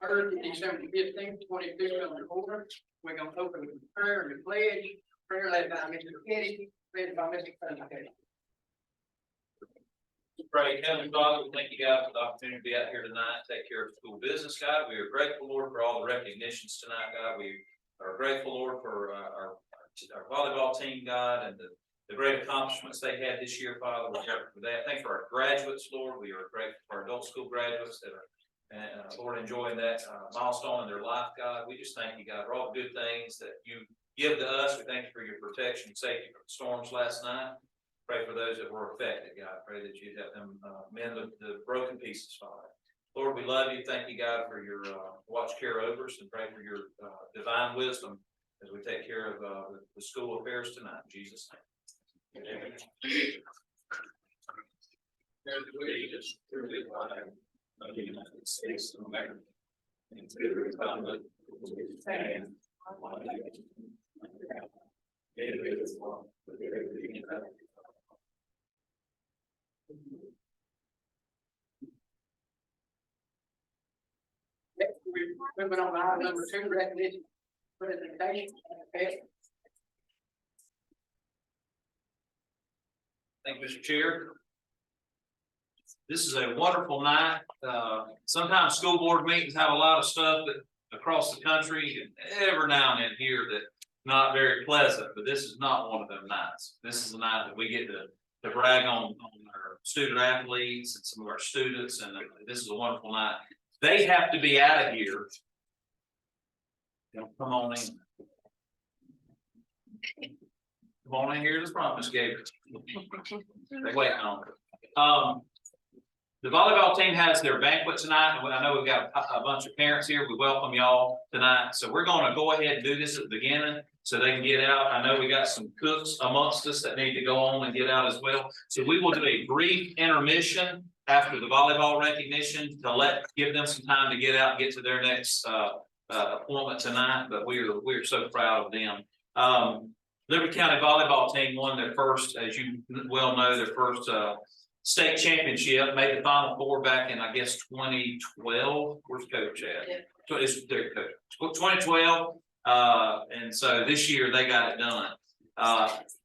Thursday, December 15th, 2022 on the order. We're gonna open with prayer and the pledge. Prayer led by Mr. Kenny, led by Mr. Kenny. Pray, Heavenly Father, we thank you, God, for the opportunity to be out here tonight, take care of school business, God. We are grateful, Lord, for all the recognitions tonight, God. We are grateful, Lord, for our volleyball team, God, and the great accomplishments they had this year, Father. We're grateful for that. Thank you for our graduates, Lord. We are grateful for our adult school graduates that are, Lord, enjoying that milestone in their life, God. We just thank you, God, for all the good things that you give to us. We thank you for your protection and safety from the storms last night. Pray for those that were affected, God. Pray that you help them mend the broken pieces, Father. Lord, we love you. Thank you, God, for your watch care over us, and pray for your divine wisdom as we take care of the school affairs tonight. In Jesus' name. Amen. Of the United States of America, and to the republic which stands one nation under God, indivisible, with liberty and justice. We're moving on to item number 2, recognition, presentation, and past. Thank you, Mr. Chair. This is a wonderful night. Sometimes school board meetings have a lot of stuff that across the country, and every now and then here that's not very pleasant, but this is not one of them nights. This is a night that we get to brag on our student athletes and some of our students, and this is a wonderful night. They have to be out of here. Come on in. Come on in here to the promise gate. They waiting on. The volleyball team has their banquet tonight, and I know we've got a bunch of parents here. We welcome y'all tonight. So we're going to go ahead and do this at the beginning so they can get out. I know we got some cooks amongst us that need to go on and get out as well. So we will do a brief intermission after the volleyball recognition to give them some time to get out and get to their next appointment tonight. But we're so proud of them. Liberty County volleyball team won their first, as you well know, their first state championship, made the Final Four back in, I guess, 2012. Where's Coach at? Yeah. It's their coach. 2012. And so this year they got it done.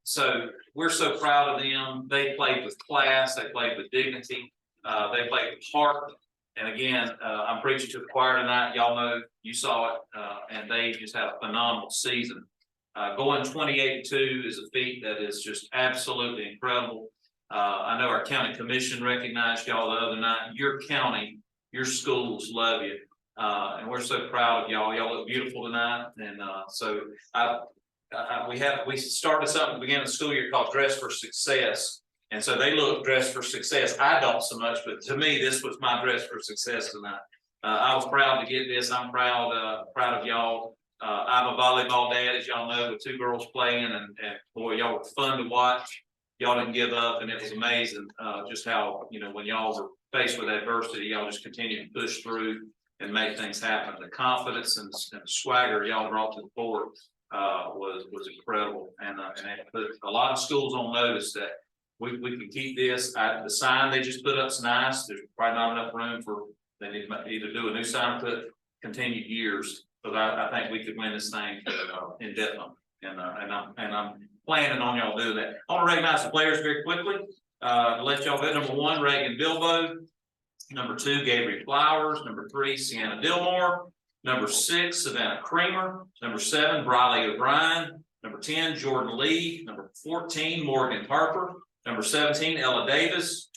So we're so proud of them. They played with class. They played with dignity. They played with heart. And again, I'm preaching to the choir tonight. Y'all know, you saw it, and they just had a phenomenal season. Going 28-2 is a feat that is just absolutely incredible. I know our county commission recognized y'all the other night. Your county, your schools love you, and we're so proud of y'all. Y'all look beautiful tonight, and so we started something at the beginning of the school year called Dress for Success, and so they look dressed for success. I don't so much, but to me, this was my dress for success tonight. I was proud to get this. I'm proud of y'all. I'm a volleyball dad, as y'all know, with 2 girls playing, and boy, y'all were fun to watch. Y'all didn't give up, and it was amazing just how, when y'all were faced with adversity, y'all just continued to push through and make things happen. The confidence and swagger y'all brought to the court was incredible, and it put a lot of schools on notice that we can keep this. The sign they just put up's nice. There's probably not enough room for, they need to either do a new sign or put continued years, but I think we could win this thing indefinitely, and I'm planning on y'all doing that. I want to recognize the players very quickly. Let y'all know. Number 1, Reagan Bilbo. Number 2, Gabriel Flowers. Number 3, Sienna Dillmore. Number 6, Savannah Creamer. Number 7, Briley O'Brien. Number 10, Jordan Lee. Number 14, Morgan Harper. Number 17, Ella Davis.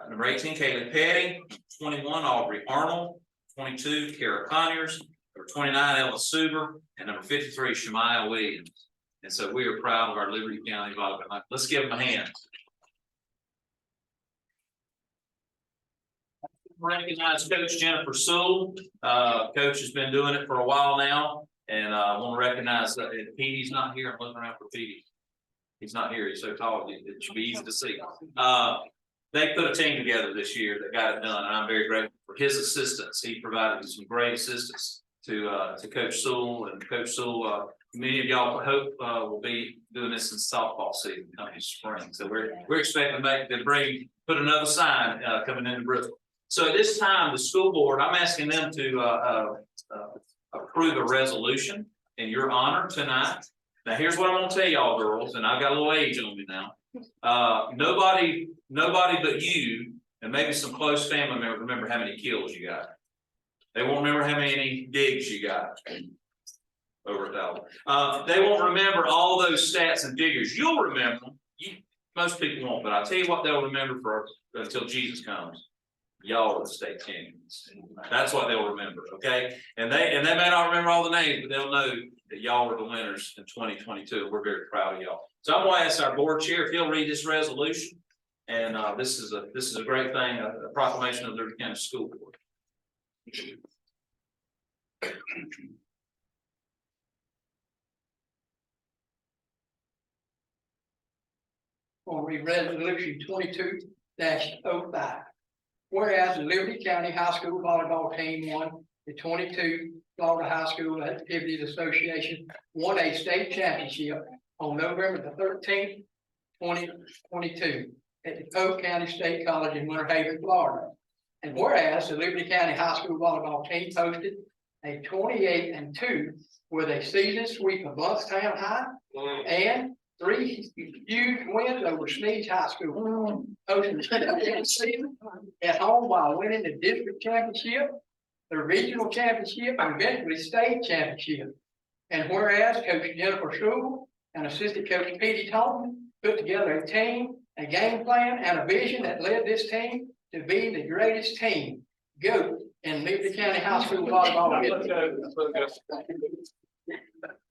Number 18, Kaylee Petty. 21, Aubrey Arnold. 22, Kara Conyers. Number 29, Ella Suber. And number 53, Shemaiah Williams. And so we are proud of our Liberty County volleyball. Let's give them a hand. Recognize Coach Jennifer Sewell. Coach has been doing it for a while now, and I want to recognize that Petey's not here. I'm looking around for Petey. He's not here. He's so tall. It should be easy to see. They put a team together this year that got it done, and I'm very grateful for his assistance. He provided some great assistance to Coach Sewell, and Coach Sewell. Many of y'all hope will be doing this in softball season coming spring. So we're expecting to put another sign coming into Bristol. So at this time, the school board, I'm asking them to approve a resolution in your honor tonight. Now, here's what I'm gonna tell y'all, girls, and I've got a little age on me now. Nobody but you, and maybe some close family members, remember how many kills you got. They won't remember how many digs you got. Over 1,000. They won't remember all those stats and figures. You'll remember them. Most people won't, but I'll tell you what they'll remember for until Jesus comes. Y'all are the state champions. That's what they'll remember, okay? And they may not remember all the names, but they'll know that y'all were the winners in 2022. We're very proud of y'all. So I'm gonna ask our board chair if he'll read this resolution. And this is a great thing, a proclamation of the Liberty County School Board. Or read resolution 22-05. Whereas the Liberty County High School volleyball team won the 22 Florida High School Activities Association won a state championship on November the 13th, 2022 at the Polk County State College in Winter Haven, Florida. And whereas the Liberty County High School volleyball team posted a 28-2 with a season sweep of Bluntstown High and 3 huge wins over Sneeds High School. Hosting the season at home while winning the district championship, the regional championship, and eventually state championship. And whereas Coach Jennifer School and assistant coach Petey Thompson put together a team, a game plan, and a vision that led this team to be the greatest team, GOAT, in Liberty County High School volleyball history.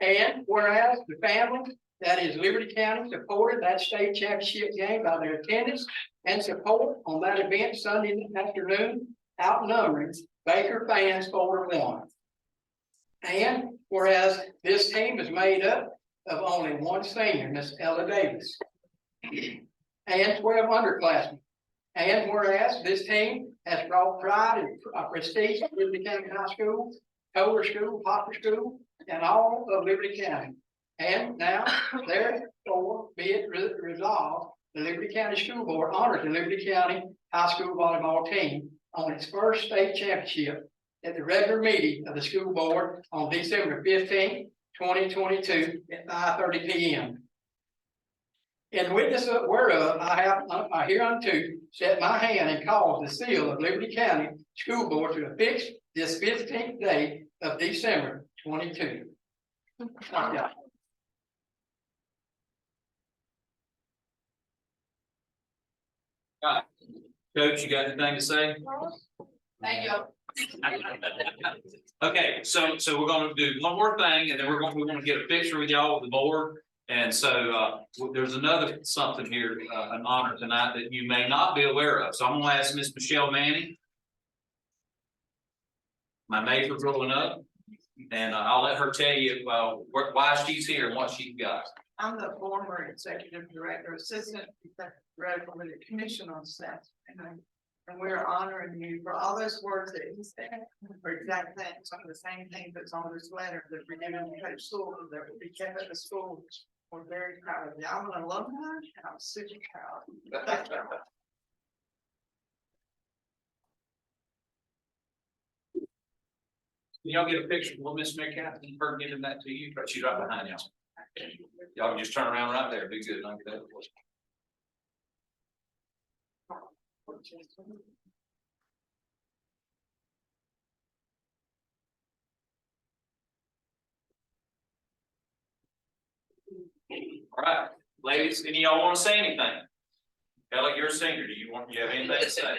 And whereas the family that is Liberty County supported that state championship game by their attendance and support on that event Sunday afternoon, outnumbering Baker fans 4-1. And whereas this team is made up of only one senior, Miss Ella Davis, and 12 underclassmen. And whereas this team has brought pride and prestige to Liberty County High School, Kohler School, Popper School, and all of Liberty County. And now, therefore, be it resolved, the Liberty County School Board honors the Liberty County High School volleyball team on its first state championship at the regular meeting of the school board on December 15th, 2022 at 5:30 p.m. In witness whereof, I hereunto set my hand and cause the seal of Liberty County School Board to affix this 15th day of December 22. Yeah. All right. Coach, you got anything to say? Thank you. Okay, so we're gonna do one more thing, and then we're gonna get a picture with y'all with the board. And so there's another something here, an honor tonight that you may not be aware of. So I'm gonna ask Miss Michelle Manning, my neighbor growing up, and I'll let her tell you why she's here and what she's got. I'm the former executive director, assistant director with the commission on staff. And we're honoring you for all those words that you said, for exact things, on the same thing that's on this letter that we're giving to Coach School, that will be kept at the school. We're very proud of you. I'm an alumni, and I'm super proud. Thank you. Can y'all get a picture of Miss McCaffrey? Her giving that to you, but she's right behind y'all. Y'all can just turn around right there. Be good. Like that. All right, ladies, any of y'all want to say anything? Ella, you're a senior. Do you have anything to say?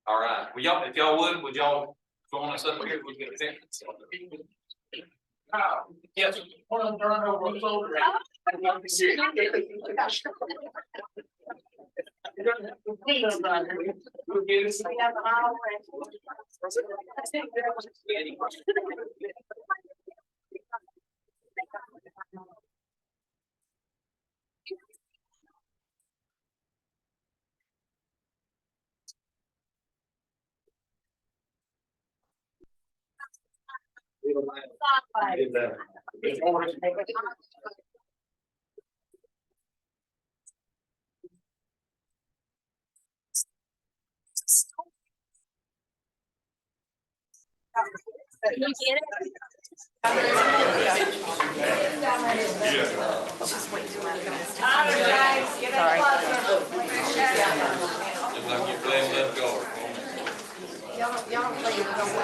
All right. Well, y'all, if y'all would y'all join us up here? We'll get a picture. Yes, one of them turn over a shoulder.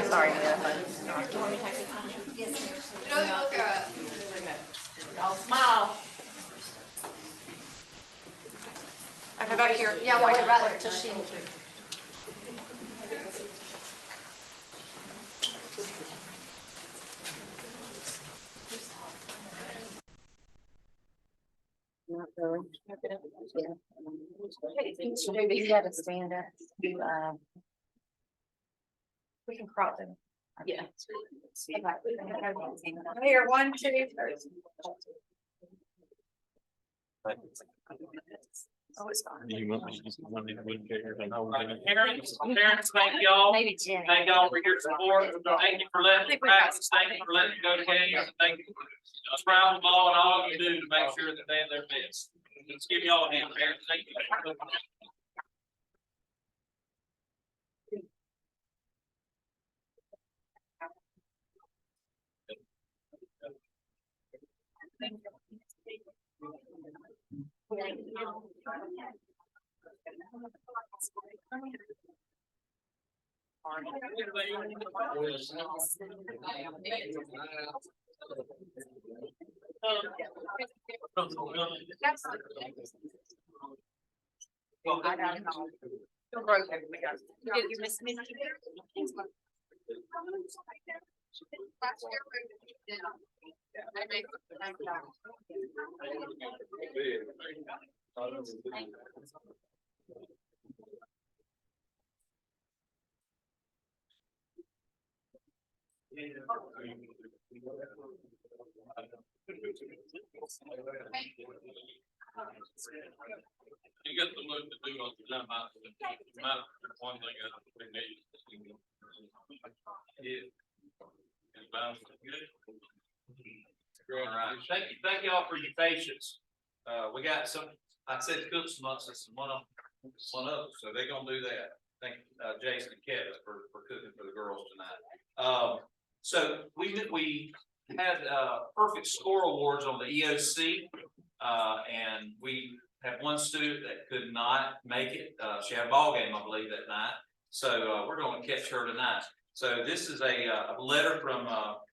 Sorry. I'll smile. Okay, back here. Yeah, wait right there till she. Not really. Maybe you gotta stand up. We can crop them. Yeah. Here, 1, 2, 3. Oh, it's fine. Parents, thank y'all. Maybe Jen. Thank y'all for your support. Thank you for letting me practice. Thank you for letting me go to games. Thank you for around the ball and all you do to make sure that they have their best. Let's give y'all a hand, parents. Thank you. I got it all. Don't broke it. You miss me. You got the look to do on the time out. One thing I need. Yeah. All right, thank you all for your patience. We got some, I said cooks amongst us, one of them, so they're gonna do that. Thank Jason and Kevin for cooking for the girls tonight. So we had perfect score awards on the EOC, and we had one student that could not make it. She had a ball game, I believe, that night. So we're going to catch her tonight. So this is a letter from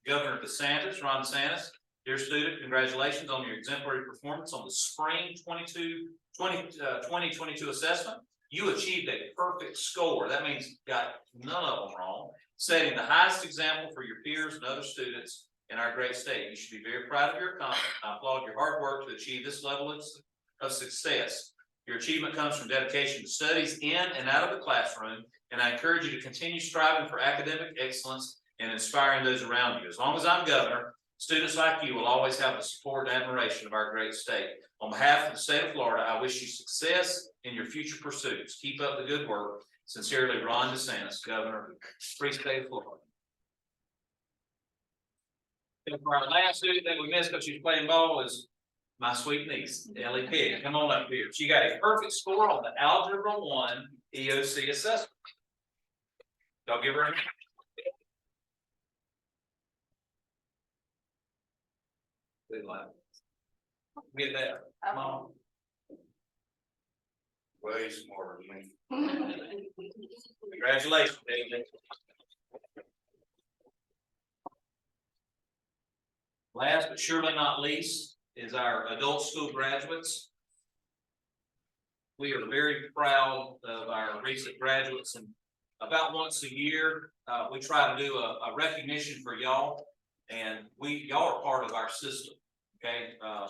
Governor DeSantis, Ron DeSantis. Dear student, congratulations on your exemplary performance on the spring 2022 assessment. You achieved a perfect score. That means you got none of them wrong, setting the highest example for your peers and other students in our great state. You should be very proud of your accomplishment. I applaud your hard work to achieve this level of success. Your achievement comes from dedication to studies in and out of the classroom, and I encourage you to continue striving for academic excellence and inspiring those around you. As long as I'm governor, students like you will always have the support and admiration of our great state. On behalf of the state of Florida, I wish you success in your future pursuits. Keep up the good work. Sincerely, Ron DeSantis, Governor of the free state of Florida. And for our last student that we missed because she's playing ball is my sweet niece, Ellie Pig. Come on up here. She got a perfect score on the Algebra 1 EOC assessment. Y'all give her a hand. Get that, come on. Way smarter than me. Congratulations, David. Last but surely not least is our adult school graduates. We are very proud of our recent graduates, and about once a year, we try to do a recognition for y'all, and y'all are part of our system. Okay, I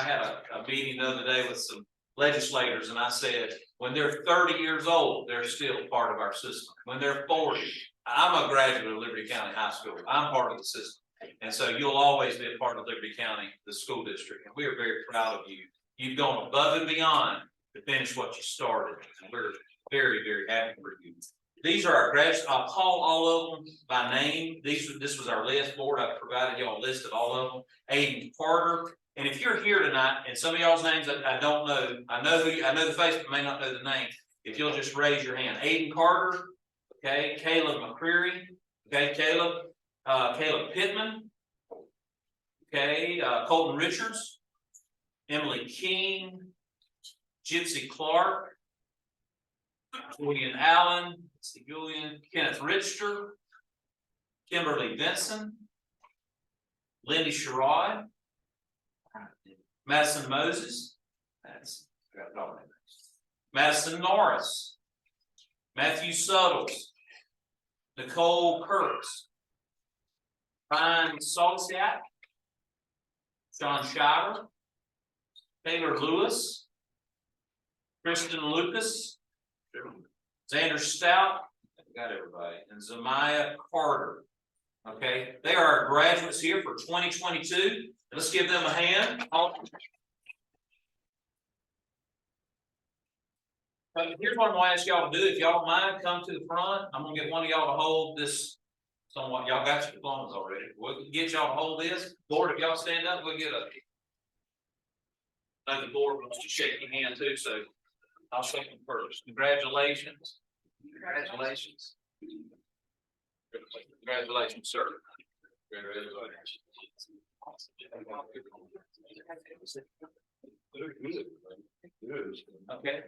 had a meeting the other day with some legislators, and I said, when they're 30 years old, they're still part of our system. When they're 40, I'm a graduate of Liberty County High School. I'm part of the system. And so you'll always be a part of Liberty County, the school district. And we are very proud of you. You've gone above and beyond to finish what you started. And we're very, very happy for you. These are our graduates. I'll call all of them by name. This was our list board. I provided y'all a list of all of them. Aiden Carter. And if you're here tonight, and some of y'all's names I don't know, I know the face, but may not know the name. If you'll just raise your hand. Aiden Carter, okay, Caleb McCreary, Okay, Caleb Pittman. Okay, Colton Richards, Emily King, Gypsy Clark, Julian Allen, Julian, Kenneth Richter, Kimberly Benson, Lindy Sherrod, Madison Moses, Madison Norris, Matthew Suttles, Nicole Kurtz, Ryan Salsiak, John Shiver, Taylor Lewis, Kristen Lucas, Xander Stout, got everybody, and Zamiah Carter. Okay, they are our graduates here for 2022. Let's give them a hand. Here's what I'm gonna ask y'all to do. If y'all don't mind, come to the front. I'm gonna get one of y'all to hold this. Somewhat, y'all got your diplomas already. We'll get y'all to hold this. Board, if y'all stand up, we'll get a. I think the board wants to shake your hand too, so I'll shake them first. Congratulations. Congratulations. Congratulations, sir. Congratulations. Okay.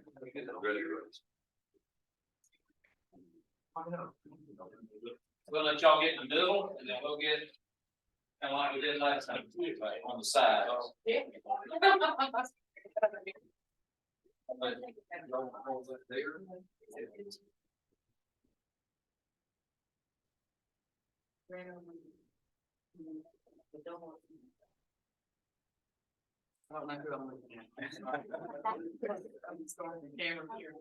We'll let y'all get in the middle and then we'll get kind of like we did last time, on the side. I don't know who I'm looking at. I'm starting the camera here.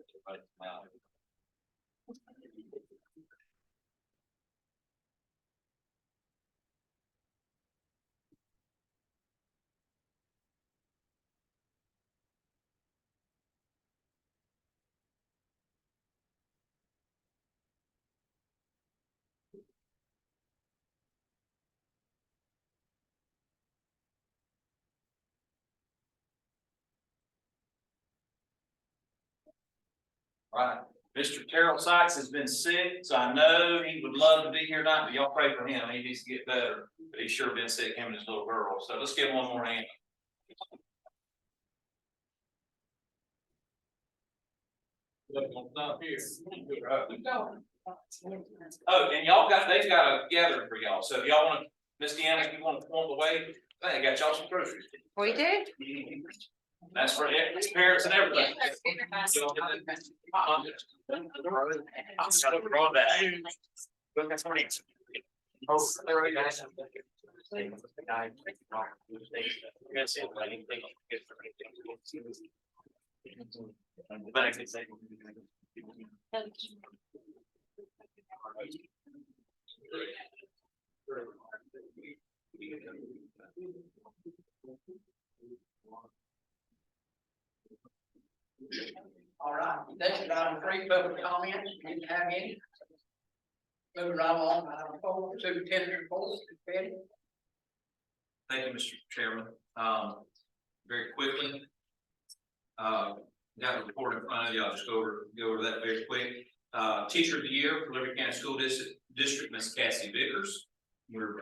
Right. Mr. Terrell Sykes has been sick, so I know he would love to be here tonight, but y'all pray for him. He needs to get better. But he's sure been sick, him and his little girl. So let's give him one more hand. Oh, and y'all they've got a gathering for y'all. So if y'all want to, Miss Deanna, if you want to point the way, they got y'all some groceries. We do? That's for parents and everything. All right, next item 3, public comments. Didn't have any. Moving right along, item 4, superintendent reports. Betty. Thank you, Mr. Chairman. Very quickly. Got a report in front of you. I'll just go over that very quick. Teacher of the Year for Liberty County School District, Ms. Cassie Vickers. We're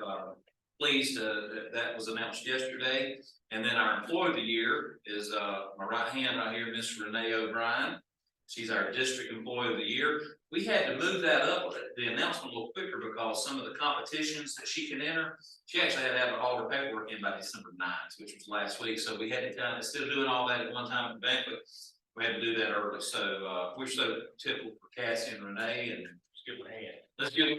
pleased that was announced yesterday. And then our Employee of the Year is my right hand right here, Miss Renee O'Brien. She's our District Employee of the Year. We had to move that up, the announcement a little quicker because some of the competitions that she can enter, she actually had to have all her paperwork in by December 9th, which was last week. So we had to kind of, instead of doing all that at one time at the banquet, we had to do that early. So we're so typical for Cassie and Renee, and let's give them a hand. Let's give them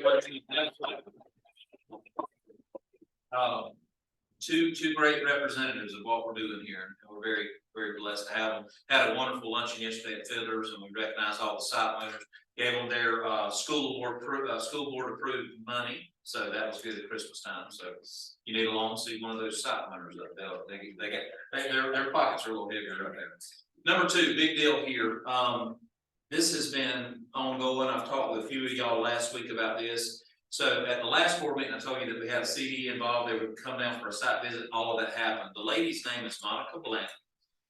two great representatives of what we're doing here. And we're very, very blessed to have them. Had a wonderful luncheon yesterday at Fiddlers, and we recognized all the site owners. Gave them their school board approved money, so that was good at Christmas time. So you need a long see one of those site owners up there. Their pockets are a little heavier right there. Number 2, big deal here. This has been ongoing. I've talked with a few of y'all last week about this. So at the last board meeting, I told you that we had a CD involved. They would come down for a site visit. All of that happened. The lady's name is Monica Blank.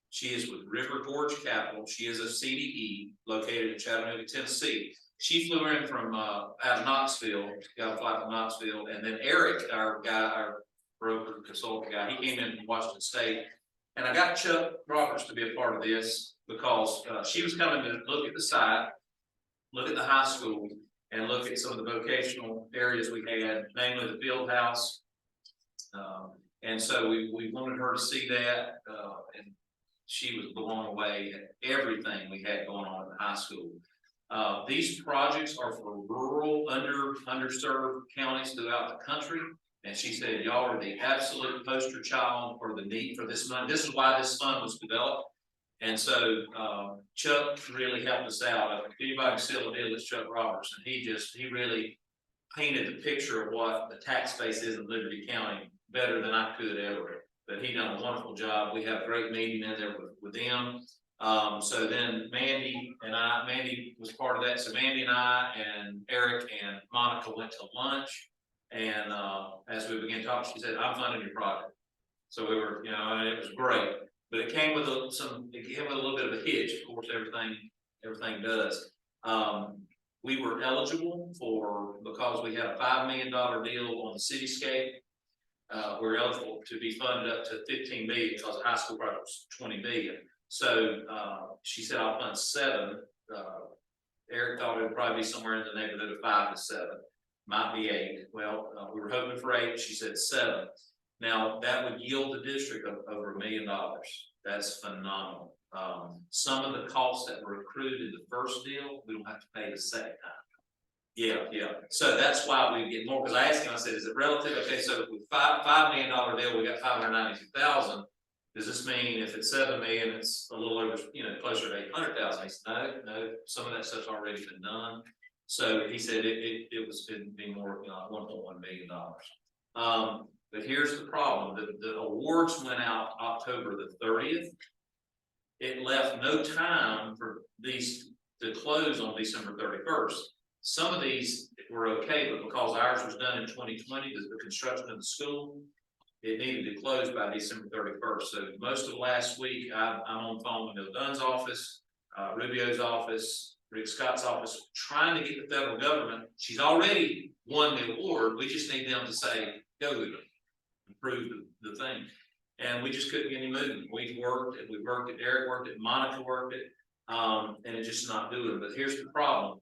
She is with River Gorge Capital. She is a CDE located in Chattanooga, Tennessee. she flew in from, out of Knoxville, got a flight from Knoxville, and then Eric, our guy, our broker consultant guy, he came in from Washington State. And I got Chuck Roberts to be a part of this because, she was coming to look at the site, look at the high school, and look at some of the vocational areas we had, namely the field house. And so we wanted her to see that, and she was blown away at everything we had going on in the high school. These projects are for rural, underserved counties throughout the country. And she said, y'all are the absolute poster child for the need for this money. This is why this fund was developed. And so, Chuck really helped us out. If anybody can seal a deal, it's Chuck Roberts. And he really painted the picture of what the tax base is in Liberty County better than I could ever. But he done a wonderful job. We had a great meeting in there with them. So then Mandy was part of that. So Mandy and I and Eric and Monica went to lunch. And as we began talking, she said, I'm funding your project. So we were, and it was great. But it came with a little bit of a hitch. Of course, everything does. We were eligible because we had a $5 million deal on the cityscape. We're eligible to be funded up to 15 million because the high school project was 20 million. So she said, I'll fund 7. Eric thought it would probably be somewhere in the neighborhood of 5 to 7. Might be 8. Well, we were hoping for 8. She said 7. Now that would yield the district of over $1 million. That's phenomenal. Some of the costs that were accrued in the first deal, we don't have to pay the second time. Yeah. So that's why we get more. Because I asked him, I said, is it relative? Okay, so with $5 million deal, we got 592,000. Does this mean if it's 7 million, it's a little over, closer to 800,000? He said, no, some of that stuff's already been done. So he said it'd be more, $1.1 million. But here's the problem: the awards went out October the 30th. It left no time for these to close on December 31st. Some of these were okay, but because ours was done in 2020, the construction of the school, it needed to close by December 31st. So most of last week, I'm on the phone with Bill Dunn's office, Rubio's office, Rick Scott's office, trying to get the federal government. She's already won the award. We just need them to say, go with it, approve the thing. And we just couldn't get any movement. We worked it, Eric worked it, Monica worked it, and it just not doing it. But here's the problem.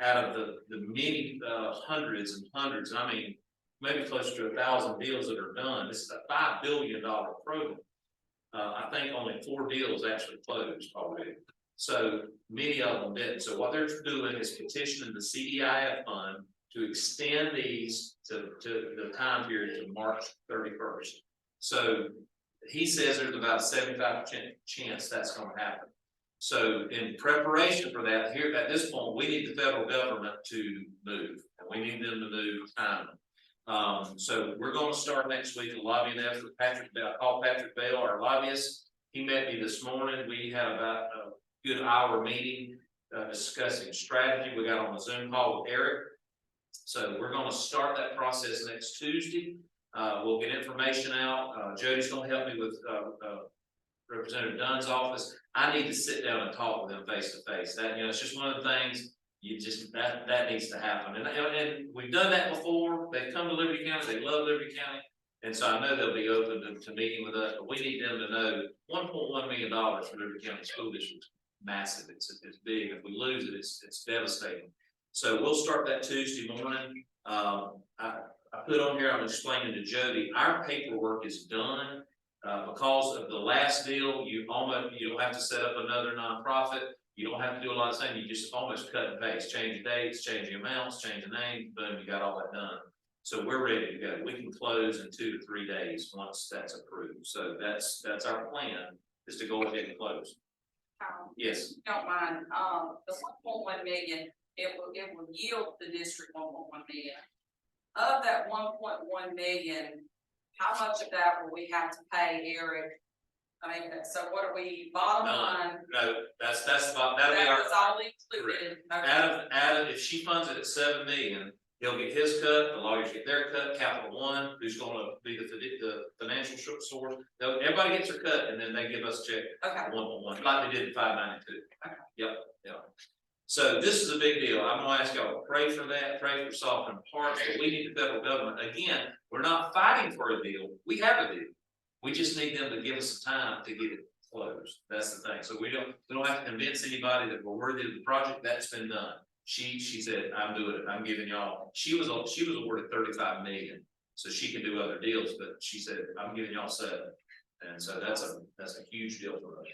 Out of the many hundreds and hundreds, I mean, maybe close to 1,000 deals that are done, this is a $5 billion program. I think only 4 deals actually closed already. So many of them didn't. So what they're doing is petitioning the CDIF fund to extend these to the time period to March 31st. So he says there's about a 75% chance that's going to happen. So in preparation for that, here at this point, we need the federal government to move, and we need them to move timely. So we're going to start next week a lobbying effort with Patrick Bell. I called Patrick Bell, our lobbyist. He met me this morning. We had about a good hour meeting discussing strategy. We got on a Zoom call with Eric. So we're going to start that process next Tuesday. We'll get information out. Jody's going to help me with Representative Dunn's office. I need to sit down and talk with them face to face. That, it's just one of the things that needs to happen. And we've done that before. They've come to Liberty County. They love Liberty County. And so I know they'll be open to meeting with us, but we need them to know $1.1 million for Liberty County School District is massive. It's big. If we lose it, it's devastating. So we'll start that Tuesday morning. I put on here, I'm explaining to Jody, our paperwork is done. Because of the last deal, you don't have to set up another nonprofit. You don't have to do a lot of things. You just almost cut and paste, change the dates, change the amounts, change the name, boom, you got all that done. So we're ready to go. We can close in 2 to 3 days once that's approved. So that's our plan, is to go ahead and close. Yes. Don't mind, the 1.1 million, it will yield the district 1.1 million. Of that 1.1 million, how much of that will we have to pay Eric? I mean, so what are we bottom line? No, that's about, that'll be our. That's all included. Adam, if she funds it at 7 million, he'll get his cut, the lawyers get their cut, Capital One, who's gonna be the financial source. Everybody gets their cut, and then they give us a check. Okay. 1.1, like they did at 592. Okay. Yep. So this is a big deal. I'm gonna ask y'all to pray for that, pray for softening hearts, but we need the federal government. Again, we're not fighting for a deal. We have a deal. We just need them to give us some time to get it closed. That's the thing. So we don't have to convince anybody that we're worthy of the project. That's been done. She said, I'm doing it. I'm giving y'all, she was awarded 35 million. So she can do other deals, but she said, I'm giving y'all 7. And so that's a huge deal for us.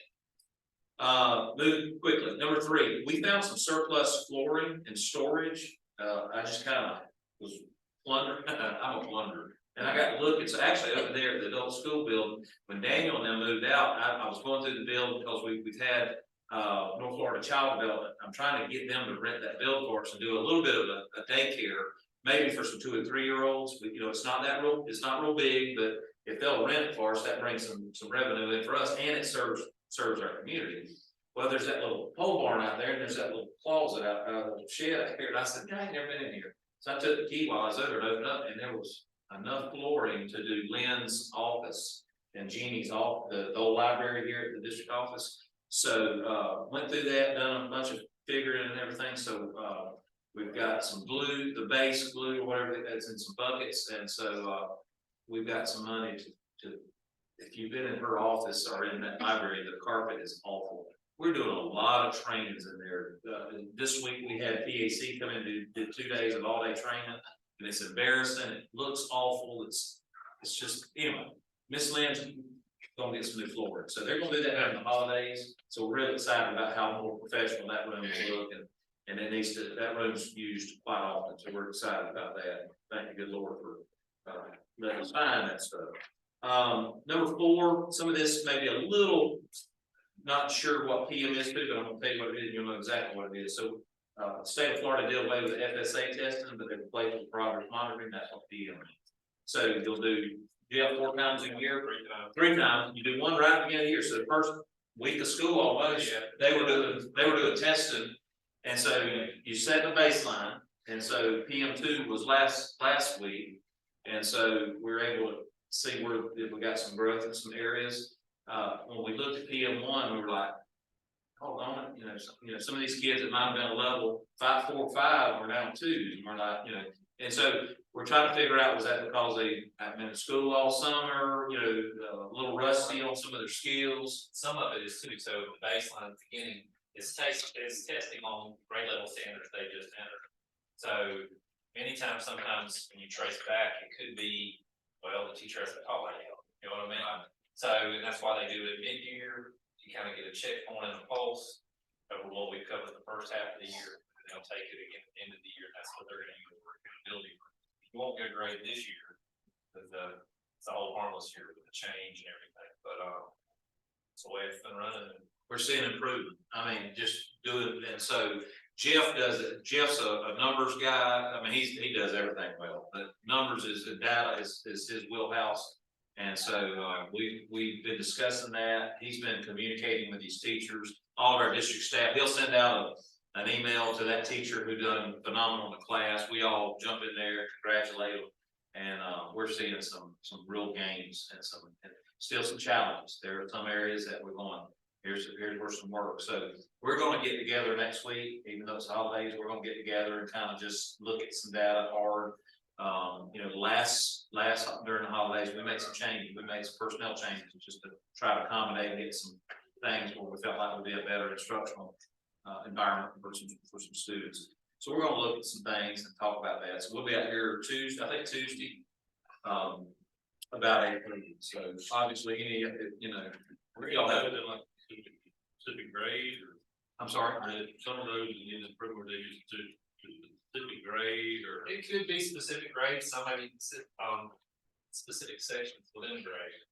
Move quickly. Number 3, we found some surplus flooring and storage. I just kind of was plundering. I'm a plunderer. And I got to look, it's actually over there at the adult school building. When Daniel and them moved out, I was going through the building because we've had North Florida Child Development. I'm trying to get them to rent that building for us and do a little bit of a daycare, maybe for some 2 and 3 year olds. But it's not real big, but if they'll rent it for us, that brings some revenue in for us, and it serves our community. Well, there's that little pole barn out there, and there's that little closet out the shed out here. And I said, I ain't never been in here. So I took the key while I was over and opened up, and there was enough flooring to do Lynn's office and Jeannie's the old library here at the district office. So went through that, done a bunch of figuring and everything. So we've got some glue, the base glue or whatever that's in some buckets, and so we've got some money to. If you've been in her office or in that library, the carpet is awful. We're doing a lot of trainings in there. This week we had PAC come in and did 2 days of all-day training. And it's embarrassing, it looks awful, it's just, anyway, Miss Lynn's gonna get some new flooring, so they're gonna do that during the holidays. So we're really excited about how more professional that room will look, and that room's used quite often, so we're excited about that. Thank the good Lord for letting us find that stuff. Number 4, some of this may be a little not sure what PM is, but I'm gonna tell you what it is, you'll know exactly what it is. So state of Florida did away with the FSA testing, but they replaced it with progress monitoring. That's what PM is. So you'll do 4 times a year, 3 times. You do one right at the beginning of the year. So the first week of school almost, they were doing testing, and so you set the baseline. And so PM2 was last week, and so we're able to see if we got some growth in some areas. When we looked at PM1, we were like, hold on, some of these kids that might have been a level 5, 4, 5 were down 2s, and we're not, and so we're trying to figure out, was that because they have been in school all summer, a little rusty on some of their skills? Some of it is too, so the baseline at the beginning is testing on grade level standards they just entered. So anytime, sometimes when you trace back, it could be, well, the teacher has a call out, you know what I mean? So that's why they do it mid-year. You kind of get a checkpoint and a pulse over what we covered the first half of the year, and they'll take it again at the end of the year. That's what they're going to use for accountability. You won't get a grade this year because it's a whole harmless year with the change and everything. But it's the way it's been running. We're seeing improvement. I mean, just do it. And so Jeff does it. Jeff's a numbers guy. I mean, he does everything well. But numbers and data is his wheelhouse. And so we've been discussing that. He's been communicating with these teachers, all of our district staff. He'll send out an email to that teacher who done phenomenal in the class. We all jump in there, congratulate them, and we're seeing some real gains and still some challenges. There are some areas that we're going, here's where some work. So we're going to get together next week, even though it's holidays. We're going to get together and kind of just look at some data hard. Last during the holidays, we made some changes. We made some personnel changes just to try to accommodate and get some things where we felt like it would be a better instructional environment for some students. So we're going to look at some things and talk about that. So we'll be out here Tuesday, about 8:30. So obviously, We all have it in like specific grade, or I'm sorry. some of those in the program they use to specific grade, or it could be specific grades. Some maybe specific sections within grade.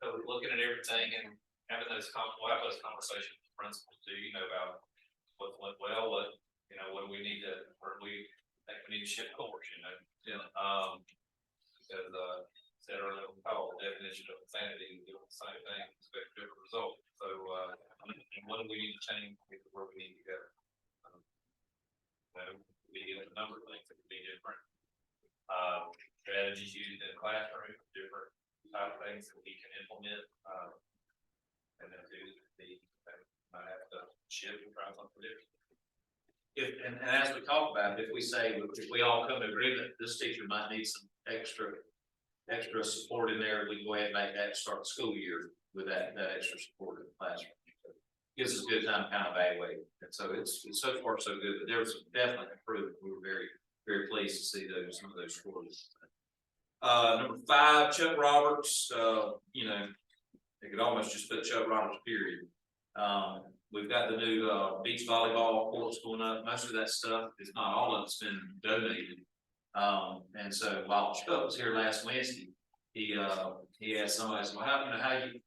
So looking at everything and having those conversations with principals too. About what went well, what do we need to, or we think we need to shift course. Because said earlier, we call the definition of insanity, we do the same thing, expect different results. So what do we need to change where we need to go? We get a number of things that could be different. Strategies used in the classroom, different type of things that we can implement. And then might have to Ship and try something different. If, and as we talked about, if we say, if we all come to agreement, this teacher might need some extra support in there, we can go ahead and make that start the school year with that extra support in the classroom. Gives us a good time to kind of evaluate, and so it's so far so good, but there was definitely improvement. We were very pleased to see some of those scores. Number 5, Chuck Roberts, you know, they could almost just put Chuck Roberts, period. We've got the new beach volleyball courts going up. Most of that stuff, if not all of it's been donated. And so while Chuck was here last Wednesday, he asked somebody, so how you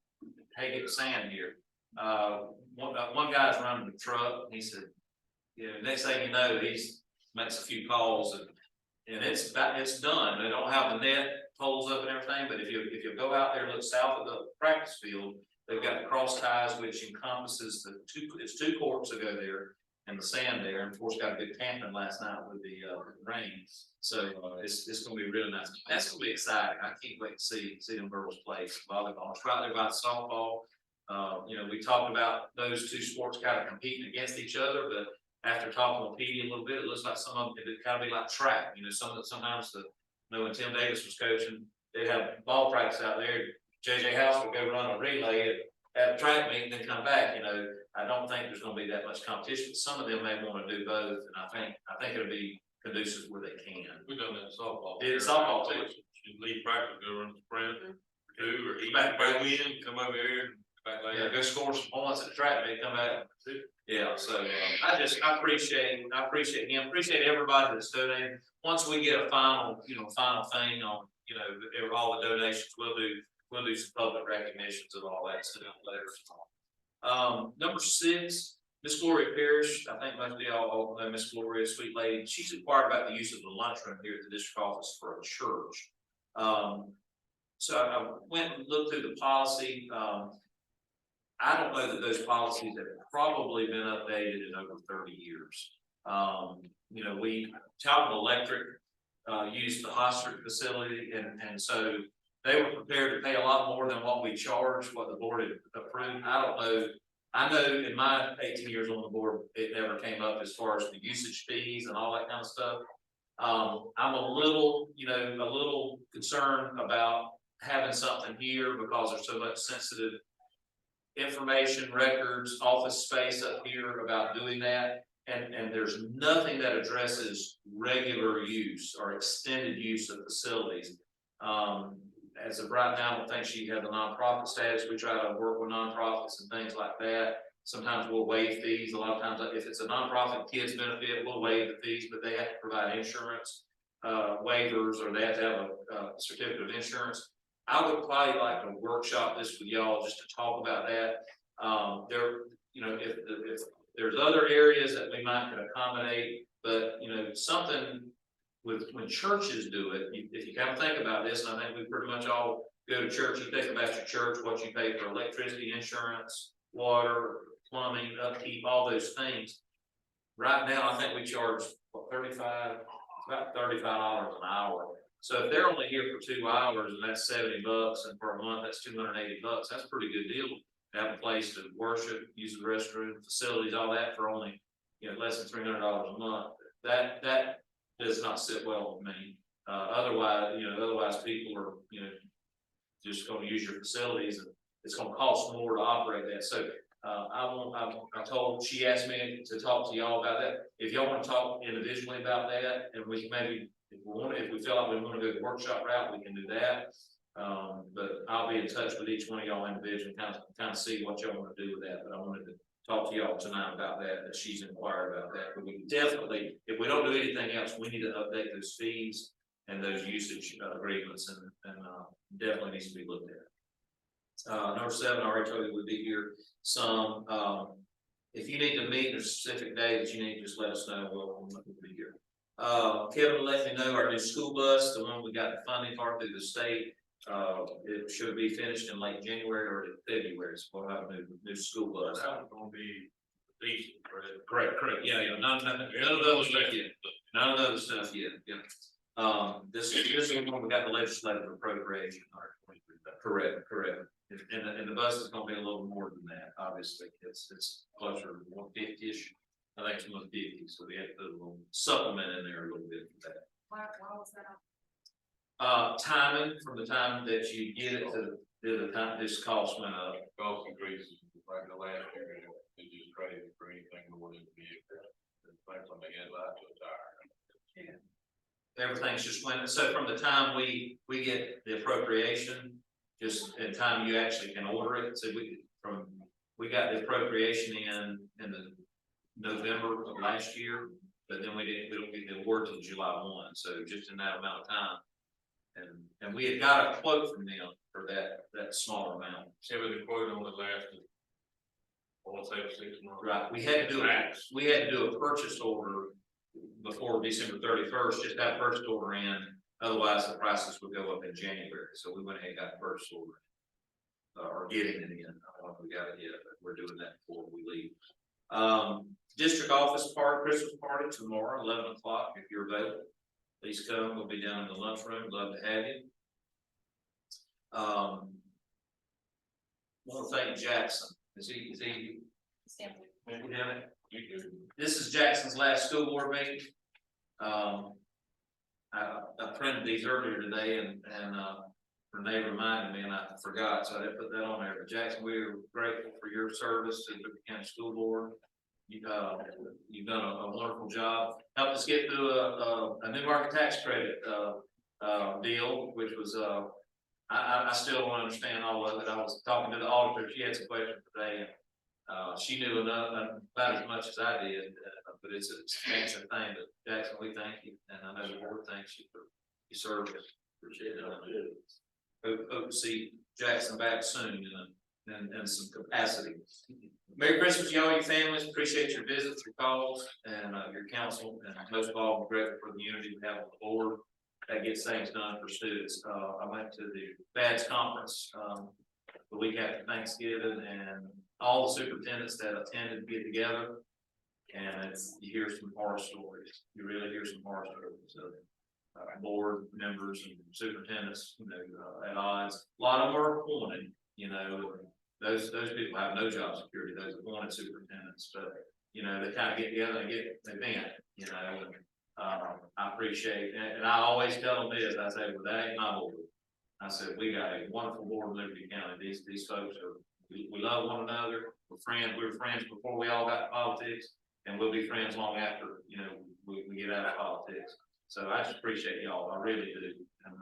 get the sand here? One guy's running the truck. He said, you know, next thing you know, he's makes a few calls and it's done. They don't have the net poles up and everything, but if you go out there and look south of the practice field, they've got the cross ties, which encompasses it's 2 courts that go there and the sand there. And of course, got a good camping last night with the rain. So it's going to be really nice. That's going to be exciting. I can't wait to see them girls play volleyball. It's right there by the softball. You know, we talked about those 2 sports kind of competing against each other, but after talking with Petey a little bit, it looks like some of them it kind of be like track. You know, sometimes when Tim Davis was coaching, they'd have ball practice out there. JJ House would go run a relay at a track meet and then come back. You know, I don't think there's going to be that much competition. Some of them may want to do both, and I think it'll be conducive where they can. We done that in softball. Did softball too. You leave practice, go run the sprint, or eat, Back in, come over here, back Yeah, later. go score some points at the track meet, come back. Yeah, so I appreciate him, appreciate everybody that's donating. Once we get a final thing on, you know, all the donations, we'll do some public recognitions of all that stuff later. Number 6, Miss Gloria Parrish. I think most of y'all know Miss Gloria, sweet lady. She's inquired about the use of the lunchroom here at the district office for a church. So I went and looked through the policy. I don't know that those policies have probably been updated in over 30 years. You know, Talcott Electric used the Hostert facility, and so they were prepared to pay a lot more than what we charged, what the board had approved. I don't know. I know in my 18 years on the board, it never came up as far as the usage fees and all that kind of stuff. I'm a little concerned about having something here because there's so much sensitive information, records, office space up here about doing that. And there's nothing that addresses regular use or extended use of facilities. As of right now, I don't think she has a nonprofit status. We try to work with nonprofits and things like that. Sometimes we'll waive fees. A lot of times, if it's a nonprofit kids benefit, we'll waive the fees, but they have to provide insurance waivers, or they have to have a certificate of insurance. I would probably like to workshop this with y'all just to talk about that. If there's other areas that we might could accommodate, but something when churches do it, if you kind of think about this, and I think we pretty much all go to church, you think about your church, what you pay for electricity, insurance, water, plumbing, upkeep, all those things. Right now, I think we charge about $35 an hour. So if they're only here for 2 hours and that's $70, and for a month that's $280, that's a pretty good deal. To have a place to worship, use the restroom, facilities, all that for only less than $300 a month. That does not sit well with me. Otherwise people are just going to use your facilities, and it's going to cost more to operate that. So she asked me to talk to y'all about that. If y'all want to talk individually about that, and we can maybe, if we feel like we want to go the workshop route, we can do that. But I'll be in touch with each one of y'all individually, kind of see what y'all want to do with that. But I wanted to talk to y'all tonight about that she's inquired about that. But we definitely, if we don't do anything else, we need to update those fees and those usage agreements, and definitely needs to be looked at. Number 7, I already told you we'd be here some. If you need to meet a specific day that you need, just let us know. We'll be here. Kevin let me know our new school bus, the one we got the funding for through the state. It should be finished in late January or February. So we'll have a new school bus. That's gonna be decent, Correct. Yeah. None of those stuff yet. None of those stuff yet. Yeah. This is when we got the legislative appropriation. Correct. And the bus is gonna be a little more than that, obviously, it's closer to 150-ish. I think it's 150, so we had to put a little supplement in there a little bit for that. Why was that? Timing from the time that you get it to the time this cost went up. Cost increases like the last year, it just crazy for anything more than the vehicle. Like on the headlight to a tire. Everything's just went, so from the time we get the appropriation, just in time you actually can order it, so we got the appropriation in the November of last year, but then we don't get the award till July 1, so just in that amount of time. And we had got a quote from them for that smaller amount. See, with the quote on the last, I want to say 6 months. Right, we had to do a purchase order before December 31st, just have purchase order in, otherwise the prices would go up in January, so we went ahead and got the purchase order. Or getting it in, I don't know if we got it yet, but we're doing that before we leave. District office Christmas party tomorrow, 11 o'clock, if you're available. Please come, we'll be down in the lunchroom, love to have you. Want to thank Jackson, is he? This is Jackson's last school board meeting. I printed these earlier today and Renee reminded me and I forgot, so I didn't put that on there. But Jackson, we're grateful for your service to the Liberty County School Board. You've done a wonderful job. Helped us get through a new market tax credit deal, which was I still don't understand all of it. I was talking to the auditor. She had some questions today. She knew about as much as I did, but it's a substantial thing. But Jackson, we thank you, and I know the board thanks you for your service. Appreciate it. Hope to see Jackson back soon in some capacity. Merry Christmas, y'all, your families. Appreciate your visits, your calls, and your counsel, and most of all, grateful for the unity we have on the board that gets things done for students. I went to the BADS conference the week after Thanksgiving, and all the superintendents that attended get together, and you hear some horror stories. You really hear some horror stories of board members and superintendents, at odds. A lot of them are appointed, those people have no job security, those appointed superintendents, but they kind of get together and get an event, and I appreciate it. And I always tell them this, I say, well, that ain't my board. I said, we got a wonderful board in Liberty County. These folks we love one another. We're friends. We were friends before we all got to politics, and we'll be friends long after, we get out of politics. So I just appreciate y'all. I really do. And,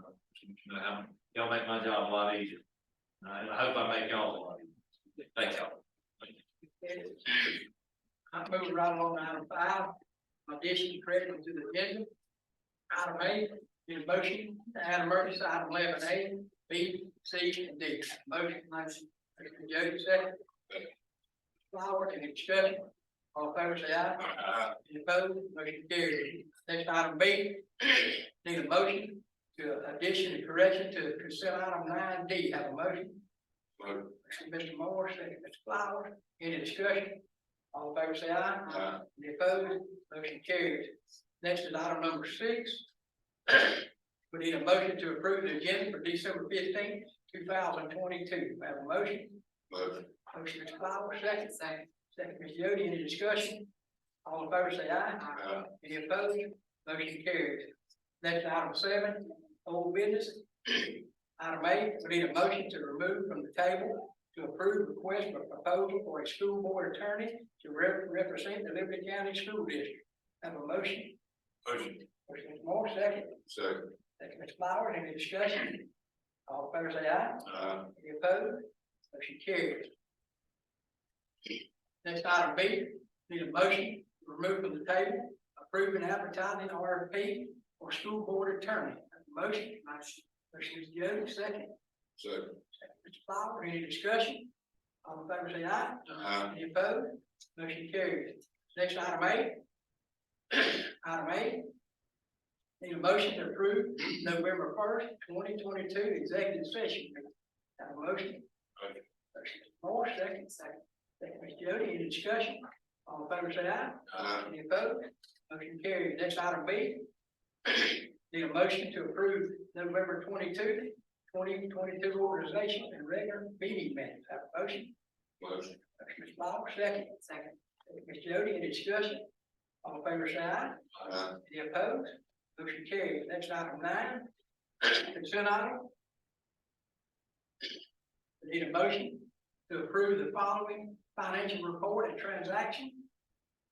y'all make my job a lot easier. And I hope I make y'all a lot easier. Thank y'all. I'm moving right along to item 5, addition credit to the agenda. Item 8, need a motion to add emergency item 11A, B, C, and D. Motion. Mr. Jody, second. Flower, any discussion? All in favor, say aye. Any opposed? Motion carried. Next item B, need a motion to addition and correction to consent item 9D. Have a motion? Mr. Moore, second, Mr. Flowers. Any discussion? All in favor, say aye. Any opposed? Motion carries. Next is item number 6. We need a motion to approve the agenda for December 15th, 2022. Have a motion? Motion, Mr. Flowers, second. Second, Ms. Jody. Any discussion? All in favor, say aye. Any opposed? Motion carries. Next, item 7, old business. Item 8, we need a motion to remove from the table to approve request for proposal for a school board attorney to represent the Liberty County School District. Have a motion? Motion, Mr. Moore, second. Second, Mr. Flowers. Any discussion? All in favor, say aye. Any opposed? Motion carries. Next, item B, need a motion to remove from the table, approving advertising RFP for school board attorney. Motion. Motion is Jody, second. Second, Mr. Flower. Any discussion? All in favor, say aye. Any opposed? Motion carries. Next, item 8. Item 8. Need a motion to approve November 1st, 2022 executive session. Have a motion? Motion, Mr. Moore, second. Second, Ms. Jody. Any discussion? All in favor, say aye. Any opposed? Motion carries. Next, item B. Need a motion to approve November 22, 2022 organization and regular meeting minutes. Have a motion? Motion. Mr. Ball, second. Second. Ms. Jody, any discussion? All in favor, say aye. Any opposed? Motion carries. Next item 9, consent item. We need a motion to approve the following financial report and transaction.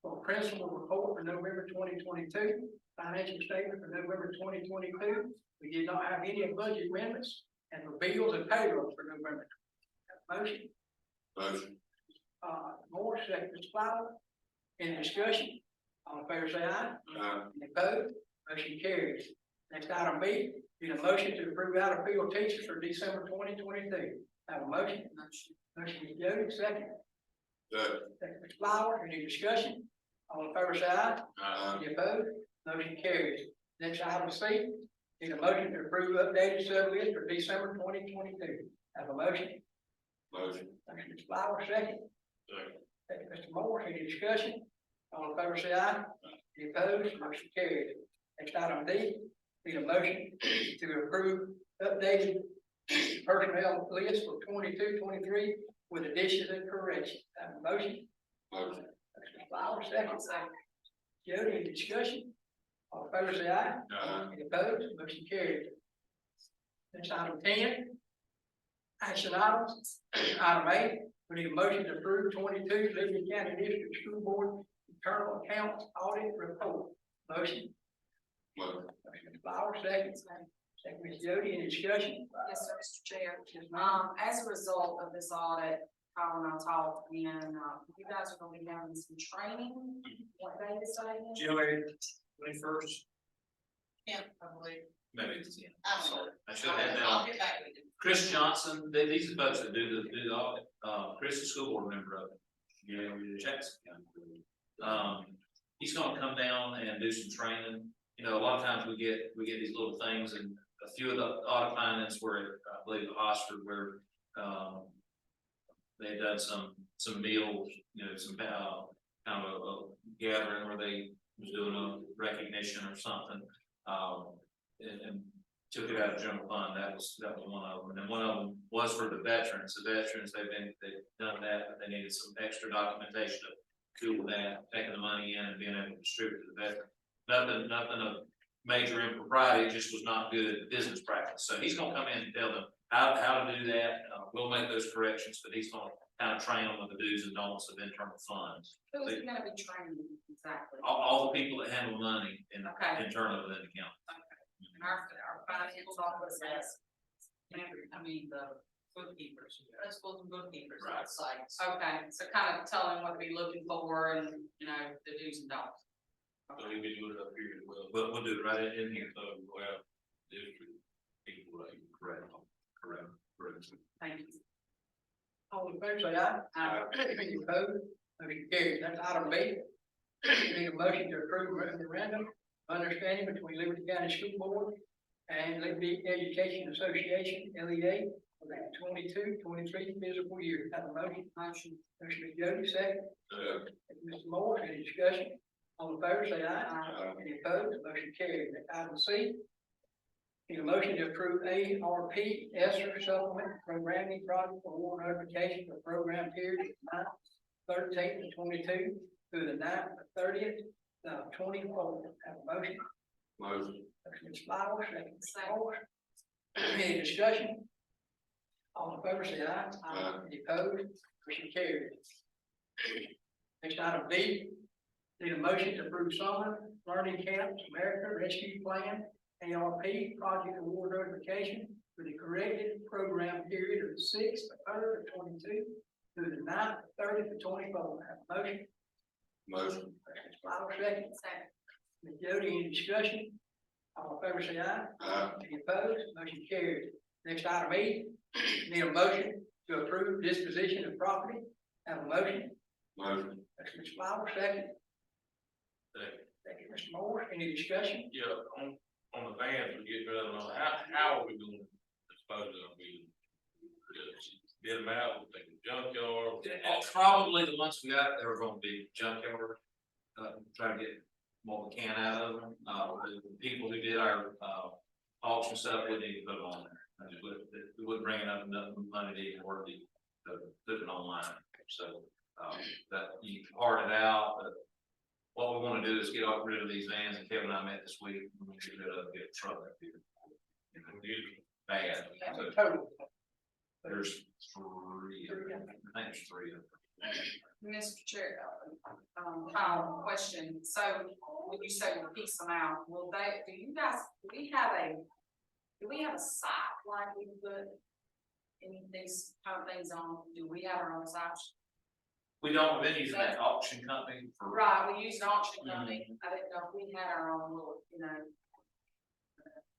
For principal report for November 2022, financial statement for November 2022. We did not have any budget amendments, and for bills and payrolls for November. Motion? Motion. Moore, second, Mr. Flower. Any discussion? All in favor, say aye. Any opposed? Motion carries. Next item B, need a motion to approve out of field teachers for December 2022. Have a motion? Motion is Jody, second. Second, Mr. Flower. Any discussion? All in favor, say aye. Any opposed? Motion carries. Next item C, need a motion to approve updated sub list for December 2022. Have a motion? Motion. Motion, Mr. Flower, second. Second, Mr. Moore. Any discussion? All in favor, say aye. Any opposed? Motion carries. Next item D, need a motion to approve updated personnel list for 22-23 with additions and corrections. Have a motion? Motion. Mr. Flower, second. Jody, any discussion? All in favor, say aye. Any opposed? Motion carries. Next item 10, action items. Item A, we need a motion to approve 22 Liberty County District School Board internal accounts audit report. Motion. Motion. Mr. Flower, second. Second, Ms. Jody, any discussion? Yes, sir, Mr. Chair. Yes, ma'am. As a result of this audit, Kyle and I talked, and, you guys are gonna be having some training. What day is that? January 21st, Yeah, probably. maybe it's the end. I don't know. I should have had that I'll on. get back with you. Chris Johnson, these are folks that do the audit, Chris is a school board member of it. You know, Jackson County. He's gonna come down and do some training. You know, a lot of times we get these little things, and a few of the audit findings were at, I believe, the Oxford, where, they done some meals, you know, some, kind of a gathering where they was doing a recognition or something. And took it out of general fund. That was one of them. And then one of them was for the veterans. The veterans, they've done that, but they needed some extra documentation to cool that, taking the money in and being able to distribute to the veteran. Nothing of major impropriety, it just was not good business practice. So he's gonna come in and tell them how to do that. We'll make those corrections, but he's gonna kind of train them with the do's and don'ts of internal funds. Who's gonna be training exactly? All the people that handle money in Okay. internal within the county. Our financial office has, the bookkeepers, principals and bookkeepers, Right. sites. Okay, so kind of tell them what to be looking for and, the do's and don'ts. So we be doing it up here as well. We'll do it right in here. So, well, district people, like, Correct. Thank you. All in favor, say aye. Any opposed? Motion carries. That's item B. Need a motion to approve memorandum of understanding between Liberty County School Board and Liberty Education Association, LEA, for the 22-23 fiscal year. Have a motion? Motion, Ms. Jody, second. Mr. Moore, any discussion? All in favor, say aye. Any opposed? Motion carries. Item C. Need a motion to approve ARP ESSER supplement programming project for award notification for program period 9/13 to 22 through the 9/30 of 24. Have a motion? Motion. Motion, Ms. Flowers, second, Mr. Moore. Any discussion? All in favor, say aye. Any opposed? Motion carries. Next item D. Need a motion to approve summer learning camps, America Rescue Plan, ARP project award notification for the corrected program period of the 6th of 3rd of 22 through the 9th of 30th of 24. Have a motion? Motion. Ms. Flowers, second. Ms. Jody, any discussion? All in favor, say aye. Any opposed? Motion carries. Next item E, need a motion to approve disposition of property. Have a motion? Motion. Ms. Flowers, second. Second, Mr. Moore, any discussion? Yeah, on the vans, we get rid of them, how are we gonna dispose of them? We just get them out, we take them junkyard. Probably the ones we got, they were gonna be junkyard, try to get more we can out of them. The people who did our auction stuff, we need to put them on there. We wouldn't bring enough money to even work the put it online, so, that you can part it out, but. What we wanna do is get rid of these vans, and Kevin and I met this week, we want to get rid of, get a truck up here. Bad, so Total. there's three, I think there's three of them. Mr. Chair, question, so when you say we'll piece them out, will they, do we have a site like we put any of these kind of things on, do we have our own site? We don't, we've been using that auction company for. Right, we use an auction company, I didn't know if we had our own little,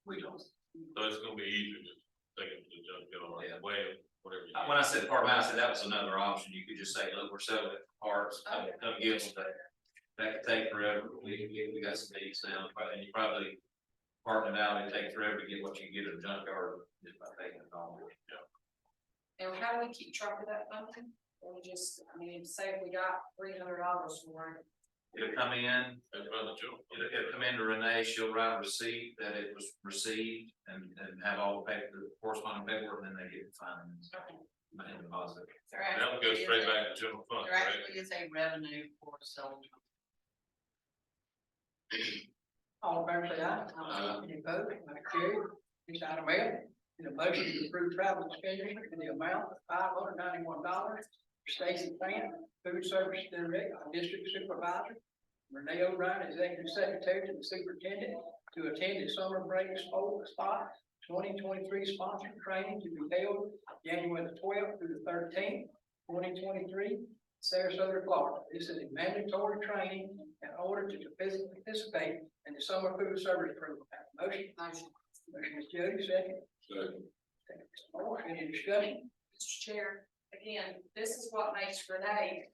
We don't. So it's gonna be easier just taking the junkyard, Yeah. well, whatever. you When I said part of it, I said that was another option, you could just say, look, we're selling it for parts, come get them, but. That could take forever, we got some needs now, and you probably. Parting it out, it'd take forever to get what you get at a junkyard, just by taking it on. and how do we keep track of that funding? Or we just, say we got $300 for it. It'll come in, That's about the job. it'll come into Renee, she'll write a receipt that it was received and have all the paper, the corresponding paperwork, and then they get it financed. And deposit. That'll go straight back to general fund, There right? actually is a revenue for selling. All in favor, say aye. Any opposed, motion carried. Next item L, need a motion to approve travel expenditure in the amount of $591. Stacy Fan, food service director, district supervisor. Renee O'Brien, executive secretary to the superintendent, to attend the summer break spot 2023 sponsored training to be held January the 12th through the 13th, 2023, Sarasota, Florida. This is a mandatory training in order to participate in the summer food service program. Motion. Motion, Ms. Jody, second. Second. Second, Mr. Moore, any discussion? Mr. Chair, again, this is what makes Renee,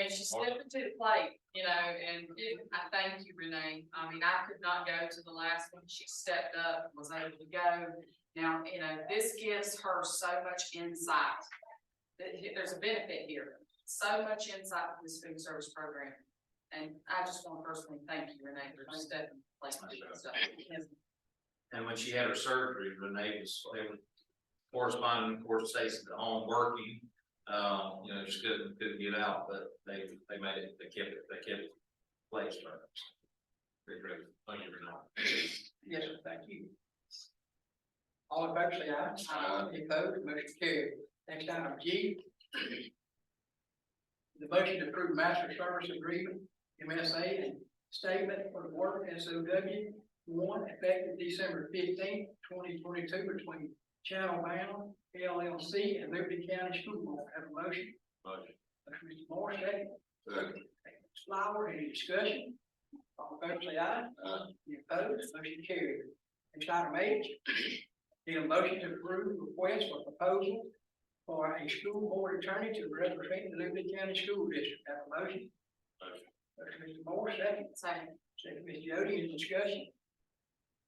she stepped into the plate, and I thank you, Renee. I could not go to the last one. She stepped up, was able to go. Now, this gives her so much insight. There's a benefit here, so much insight in this food service program. And I just want to personally thank you, Renee, for stepping in place and doing stuff. And when she had her surgery, Renee was, they were corresponding, of course, Stacy's at home working. Just couldn't get out, but they made it, they kept it placed for us. Very great. Thank you, Renee. Yes, sir, thank you. All in favor, say aye. Aye. Any opposed, motion carried. Next item G. The motion to approve master service agreement, MSA, and statement for the work SOW 1 effective December 15th, 2022 between Channel Bound, LLC, and Liberty County School Board. Have a motion. Motion. Motion, Mr. Moore, second. Second. Ms. Flower, any discussion? All in favor, say aye. Aye. Any opposed, motion carried. Next item H. Need a motion to approve request for proposal for a school board attorney to represent the Liberty County School District. Have a motion. Motion. Motion, Mr. Moore, second. Second. Second, Ms. Jody, any discussion?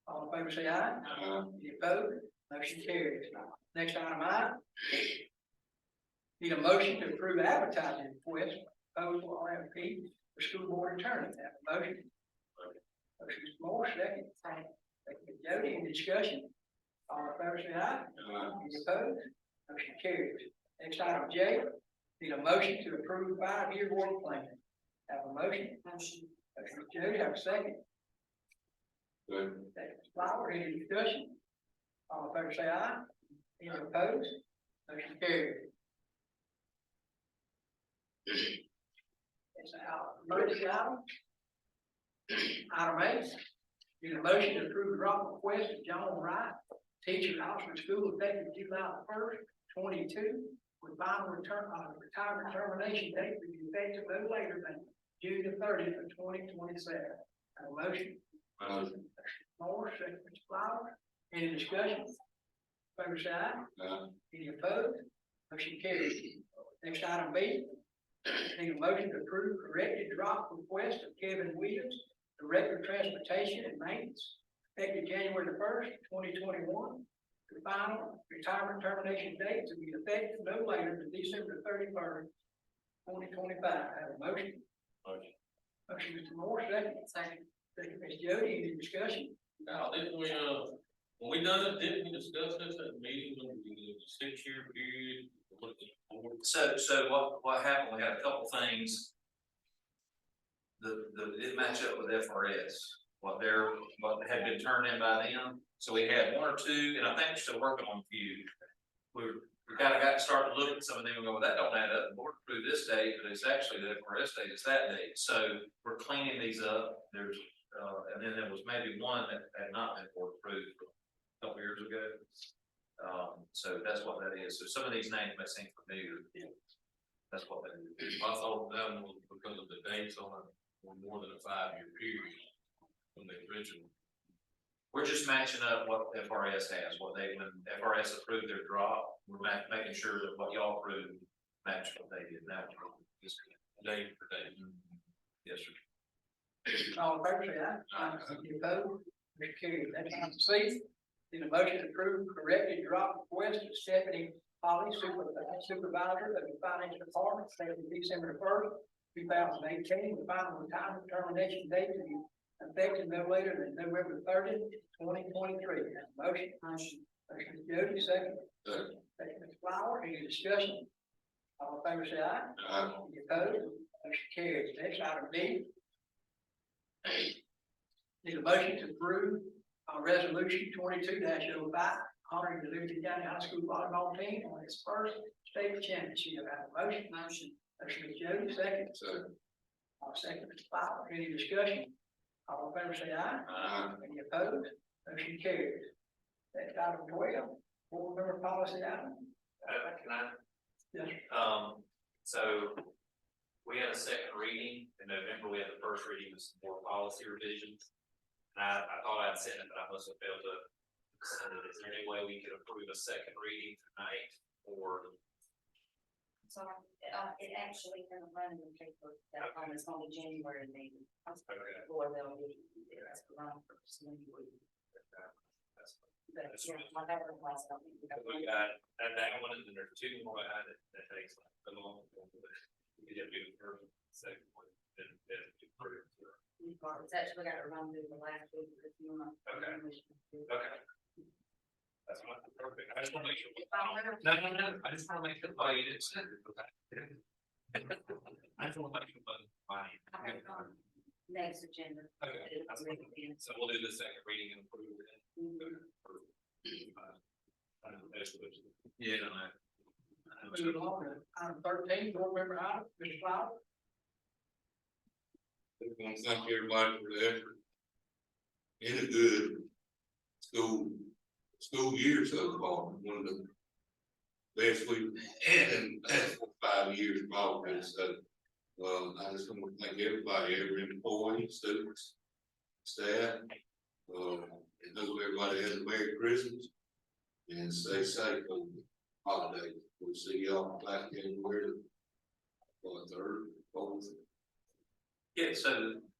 All in favor, say aye. Aye. Any opposed? Motion carries. Next item I. Need a motion to approve advertising request, proposal RFP for school board attorney. Have a motion. Motion, Mr. Moore, second. Second, Ms. Jody, any discussion? All in favor, say aye. Any opposed? Motion carries. Next item J. Need a motion to approve 5-year work plan. Have a motion. Motion. Motion, Ms. Jody, have a second. Second. Second, Ms. Flower, any discussion? All in favor, say aye. Any opposed? Motion carried. It's out. Emergency item. Item eight. Need a motion to approve drop request of John Wright, teacher at Oxford School effective July 1st, 22, with final retirement termination date to be effective no later than June the 30th of 2027. Have a motion. Motion. Moore, second, Mr. Flower. Any discussion? Favor say aye. Aye. Any opposed? Motion carries. Next item B. Need a motion to approve corrected drop request of Kevin Williams, Director of Transportation and Maintenance, effective January the 1st, 2021. The final retirement termination date to be effective no later than December 31st, 2025. Have a motion. Motion. Motion, Mr. Moore, second. Second. Second, Ms. Jody, any discussion? Now, didn't we, When we done it, didn't we discuss this at the meeting, when we did a 6-year period? What is it, 4? So what happened, we had a couple things. It didn't match up with FRS, what had been turned in by them, so we had one or two, and I think we're still working on a few. We kind of got to start to look at some of them and go, well, that don't add up, the board approved this date, but it's actually the FRS date, it's that date, so we're cleaning these up, and then there was maybe one that had not been board approved a couple years ago. So that's what that is, so some of these names may seem familiar. That's what that is. I thought that was because of the dates on it, or more than a 5-year period, when they originally. We're just matching up what FRS has, when FRS approved their drop, we're making sure that what y'all approved match what they did now. Day for day. Yes, sir. All in favor, say aye. Any opposed? Motion carried. That's item C. Need a motion to approve corrected drop request of Stephanie Holly, supervisor of the finance department, effective December 1st, 2018. The final retirement termination date to be effective no later than November 30th, 2023. Motion. Motion, Jody, second. Second. Second, Ms. Flower. Any discussion? All in favor, say aye. Any opposed? Motion carries. Next item D. Need a motion to approve resolution 22-05, honoring the Liberty County High School volleyball team on its first state championship. Have a motion? Motion. Motion, Ms. Jody, second. Second. Second, Ms. Flower. Any discussion? All in favor, say aye. Any opposed? Motion carries. Next item 12, board member policy item. Can I? Yes. So we had a second reading in November. We had the first reading with some more policy revisions. And I thought I'd said it, but I must have failed to send it. Is there any way we could approve a second reading tonight or? So, it actually kind of run in the paper that it's on the January meeting. Okay. Or they'll be, that's the wrong person. But, yeah, whatever it was, I think we got We got that one, and then there's two more behind it that takes like a long. We did do the first, second one, then do third. It's actually got to run through the last week if you want. Okay. Okay. That's not perfect. I just want to make sure. No. I just want to make sure. Oh, you didn't send it. Okay. I just want to make sure. Next agenda. Okay. That's fine. So we'll do the second reading and approve it. Yeah. Moving along to item 13, board member item, Mr. Flower. I want to thank everybody for the effort. In a good school year so far, one of the best we've had in the past 5 years probably, so. I just want to thank everybody, every employee, students, staff, and hope everybody has a Merry Christmas and stay safe over the holiday. We'll see y'all back in January, 3rd, 4th. Yeah, so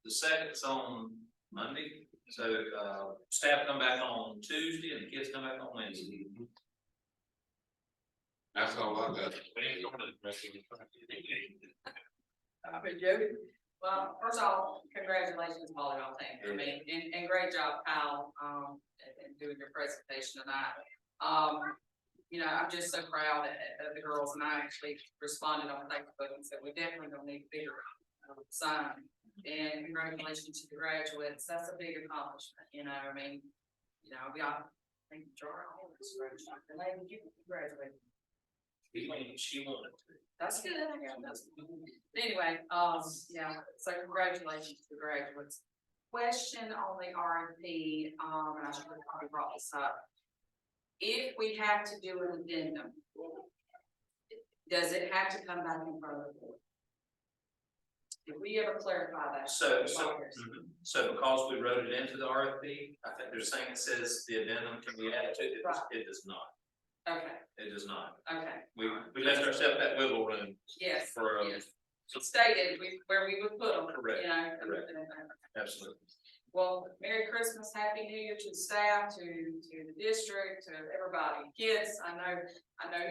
the second's on Monday, so, staff come back on Tuesday and the kids come back on Wednesday. That's all I got. Jody. Well, first off, congratulations, volleyball team. I mean, and great job, Kyle, in doing your presentation tonight. You know, I'm just so proud of the girls, and I actually responded on Facebook and said, we definitely don't need a bigger sign. And congratulations to the graduates. That's a big accomplishment, you know, I mean, you know, we got, I think, Jar, graduated. She wanted to. That's good. Anyway, yeah, so congratulations to the graduates. Question on the RFP, and I should have probably brought this up. If we have to do an addendum, does it have to come back in front of the board? Did we ever clarify that? So because we wrote it into the RFP, I think they're saying it says the addendum can be added to it, it does not. Okay, It does not. okay, We left ourselves that wiggle room yes, for, yes. So stated where we would put them, Correct, you know. correct. Absolutely. Well, Merry Christmas, Happy New Year to the staff, to the district, to everybody, kids. I know,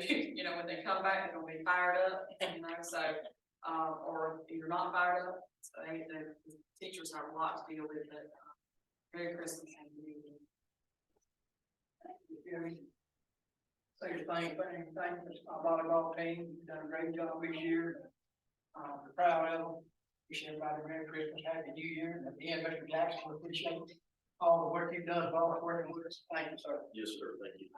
you know, when they come back, they're gonna be fired up, you know, so, or if you're not fired up, so the teachers have a lot to deal with, but, Merry Christmas, Happy New Year. Jimmy. Say the same thing, thank our volleyball team, you've done a great job this year. We're proud of them. Wish everybody a Merry Christmas, Happy New Year, and at the end, Mr. Jackson, we appreciate all the work you've done, all the working with us, thank you, sir. Yes, sir, thank you.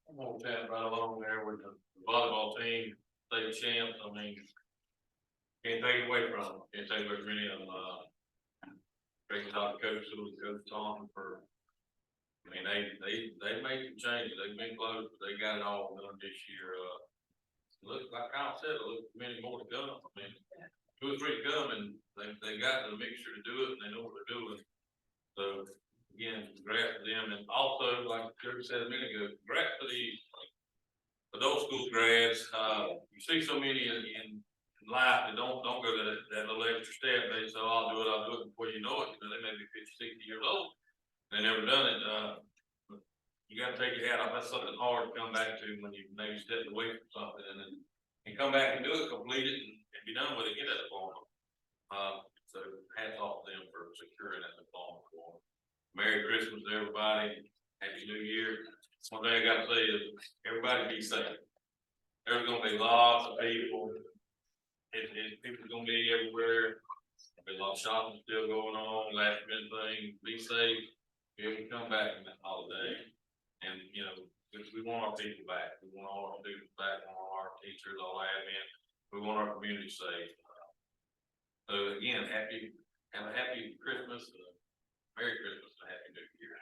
I'm gonna chat right along there with the volleyball team, state champs, I mean. Can't take it away from them, can't take away from any of them, Great job, Coach Tom for. I mean, they made some changes, they've been close, but they got it all done this year, look, like Kyle said, it looks many more to come, I mean. 2 or 3 coming, they got the mixture to do it, and they know what they're doing. So, again, congrats to them, and also, like Kirk said a minute ago, congrats to the adult school grads, you see so many in life that don't go to that little extra step, they say, oh, I'll do it before you know it, they may be 50, 60 years old, they never done it, you gotta take your hat off, that's something hard to come back to when you maybe step away from something, and come back and do it, complete it, and be done with it, get that diploma. So hats off to them for securing that diploma for them. Merry Christmas to everybody, Happy New Year. One thing I gotta say is, everybody be safe. There's gonna be lots of people. People gonna be everywhere. There'll be a lot of shopping still going on, last minute thing, be safe. Be able to come back from that holiday. And, you know, we want our people back. We want all our students back, we want our teachers, all admin. We want our community safe. So again, have a happy Christmas, Merry Christmas, and a Happy New Year.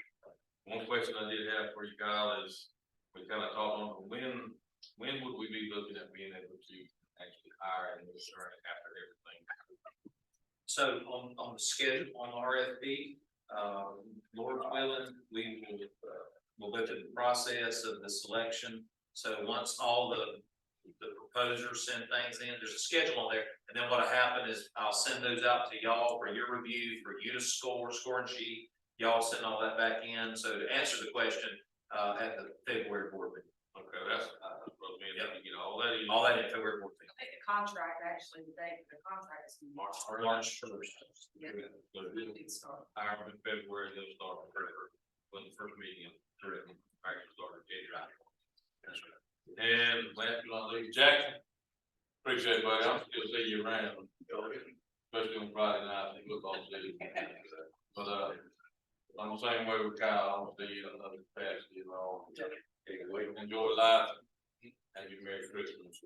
One question I did have for you, Kyle, is we kind of talked on when would we be looking at being able to actually hire and return after everything? So on the schedule, on RFP, Lord willing, we will go through the process of the selection. So once all the proposers send things in, there's a schedule on there. And then what'll happen is I'll send those out to y'all for your review, for you to scoring sheet. Y'all send all that back in. So to answer the question, at the February board meeting. Okay, that's, have to get all that in. All that in February board meeting. I think the contract, actually, the contract is March 1st. Yeah. So we can start. hire them in February, they'll start in February, when the first meeting, actually started January. That's right. And last but not least, Jackson, appreciate it, buddy, I'm still seeing you around, especially on Friday night, football season. But, I'm the same way with Kyle, I'll see you in another capacity and all. Enjoy life, have you Merry Christmas.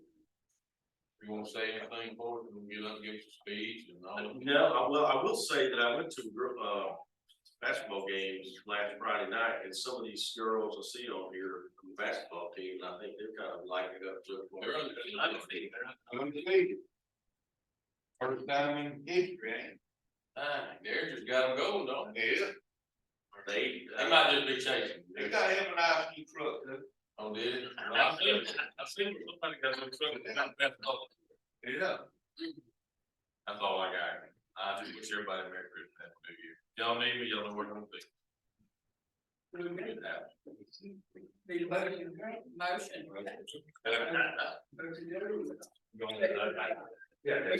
You wanna say anything for it, we'll get up, give some speech and all. No, I will say that I went to, basketball games last Friday night, and some of these girls I see on here, from the basketball team, and I think they're kind of lighting up to. They're undefeated. First time in history, ain't it? They just got them going, don't they? Yeah. They might just be chasing. They got him an ice cream truck, too. Oh, did it? I've seen somebody got some truck. Yeah. That's all I got. I just wish everybody a Merry Christmas, Happy New Year. Y'all need me, y'all know where I'm gonna be. Need a motion, right? Motion. Motion, Yeah.